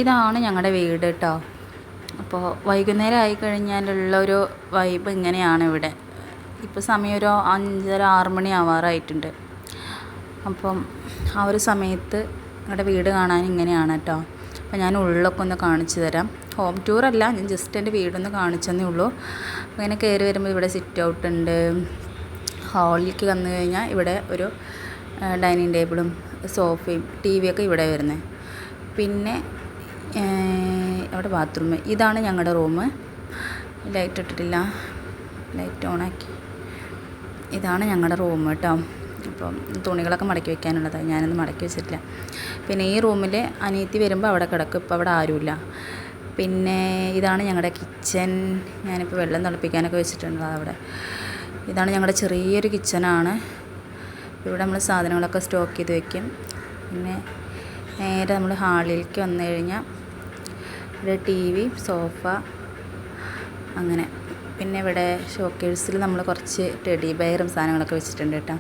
ഇതാണ് ഞങ്ങളുടെ വീട് കേട്ടോ. അപ്പോൾ വൈകുന്നേരം ആയിക്കഴിഞ്ഞാലുള്ളൊരു വൈബ് ഇങ്ങനെയാണ് ഇവിടെ. ഇപ്പോൾ സമയം ഒരു 5:30-6 മണി ആവാറായിട്ടുണ്ട്. അപ്പം ആ ഒരു സമയത്ത് ഞങ്ങളുടെ വീട് കാണാൻ ഇങ്ങനെയാണ് കേട്ടോ. അപ്പോൾ ഞാൻ ഉള്ളൊക്കെ ഒന്ന് കാണിച്ചു തരാം. ഹോം ടൂറല്ല, ഞാൻ ജസ്റ്റ് എൻ്റെ വീടൊന്ന് കാണിച്ചെന്നേ ഉള്ളൂ. അങ്ങനെ കയറി വരുമ്പോൾ ഇവിടെ സിറ്റ് ഔട്ട് ഉണ്ട്. ഹാളിലേക്ക് വന്നു കഴിഞ്ഞാൽ ഇവിടെ ഒരു ഡൈനിങ് ടേബിളും സോഫയും ടി വിയൊക്കെ ഇവിടെ വരുന്നത്. പിന്നെ അവിടെ ബാത്റൂം. ഇതാണ് ഞങ്ങളുടെ റൂം. ലൈറ്റ് ഇട്ടിട്ടില്ല, ലൈറ്റ് ഓണാക്കി. ഇതാണ് ഞങ്ങളുടെ റൂം കേട്ടോ. അപ്പം തുണികളൊക്കെ മടക്കി വെക്കാനുള്ളതാണ്, ഞാനൊന്നും മടക്കി വെച്ചിട്ടില്ല. പിന്നെ ഈ റൂമിൽ അനിയത്തി വരുമ്പോൾ അവിടെ കിടക്കും. ഇപ്പോൾ അവിടെ ആരുമില്ല. പിന്നെ ഇതാണ് ഞങ്ങളുടെ കിച്ചൻ. ഞാനിപ്പോൾ വെള്ളം തിളപ്പിക്കാനൊക്കെ വെച്ചിട്ടുണ്ട് അവിടെ. ഇതാണ് ഞങ്ങളുടെ ചെറിയൊരു കിച്ചനാണ്. ഇവിടെ നമ്മൾ സാധനങ്ങളൊക്കെ സ്റ്റോക്ക് ചെയ്ത് വെക്കും. പിന്നെ നേരെ നമ്മൾ ഹാളിലേക്ക് വന്നു കഴിഞ്ഞാൽ ഇവിടെ ടി വി, സോഫ അങ്ങനെ. പിന്നെ ഇവിടെ ഷോക്കേഴ്സിൽ നമ്മൾ കുറച്ച് ടെഡി ബെയറും സാധനങ്ങളൊക്കെ വെച്ചിട്ടുണ്ട് കേട്ടോ.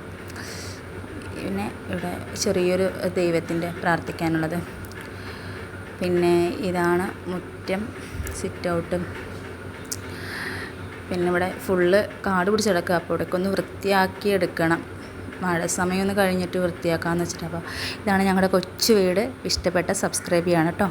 പിന്നെ ഇവിടെ ചെറിയൊരു ദൈവത്തിൻ്റെ പ്രാർത്ഥിക്കാനുള്ളത്. പിന്നെ ഇതാണ് മുറ്റം, സിറ്റ് ഔട്ടും. പിന്നെ ഇവിടെ ഫുള്ള് കാട് പിടിച്ച് കിടക്കുക. അപ്പോൾ ഇവിടെയൊക്കെ ഒന്ന് വൃത്തിയാക്കി എടുക്കണം. മഴ സമയം ഒന്ന് കഴിഞ്ഞിട്ട് വൃത്തിയാക്കാമെന്ന് വെച്ചിട്ട്. അപ്പോൾ ഇതാണ് ഞങ്ങളുടെ കൊച്ചു വീട്. ഇഷ്ടപ്പെട്ട സബ്സ്ക്രൈബ് ചെയ്യണം കേട്ടോ.